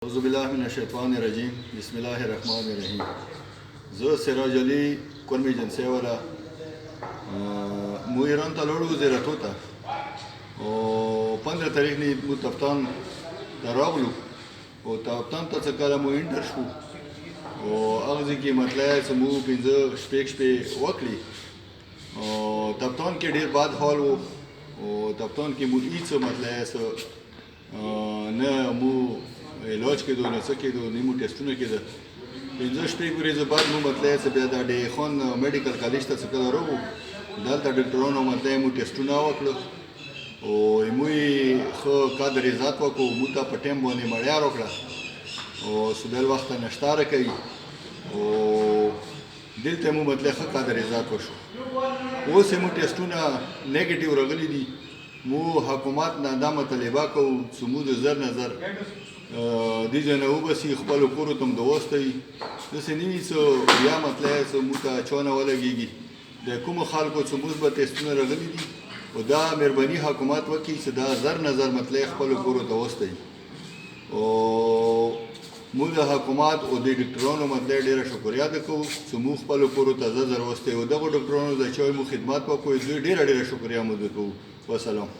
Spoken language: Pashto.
अऊज़ुबिल्लाहि मिनश्शैतानिर्रजीम बिस्मिल्लाहिर्रहमानिर्रहीम ज़ सिराज अली कुर्मी जलसे वाला मु ईरान ته لاړو زیارتو ته او 15 تاریخ نه مو تفتان ته راغلو او تفتان ته څه کله مو انټر شو او هغه کې مطلب چې مو 15 شپې وکړي او تفتان کې ډیر باد حال وو او تفتان کې مو هیڅ مطلب نه مو علاج کېدو نه څه کېدو نه مو ټیسټونه کېده 15 شپې ورځې بعد مو مطلب چې بیا د ډی خان میډیکل کالج ته څه کله راغلو دلته ډاکټرانو مطلب مو ټیسټونه وکړل او مو خو کادر ذات وکړو مو ته په ټیم باندې مړیا وکړه او سبل وخت نشته راکړي او دلته مو مطلب خو کادر ذات وشو اوس مو ټیسټونه نیگیټیو راغلي دي مو حکومت نه دا مطالبه کوو چې مو د زر نظر دې ځای نه وباسي خپلو کورو ته هم د وستوي داسې نه وي چې بیا مطلب چې موږ ته چونه ولګېږي د کومو خلکو چې مثبت ټیسټونه راغلي دي او دا مهرباني حکومت وکړي چې دا زر نظر مطلب خپلو کورو ته وستوي او موږ د حکومت او د ډاکټرانو مطلب ډېره شکریا ده کوو چې موږ خپلو کورو ته زر وستوي او دغو ډاکټرانو د چې مو خدمت وکړو دوی ډېره شکریا مو ده کوو وسلام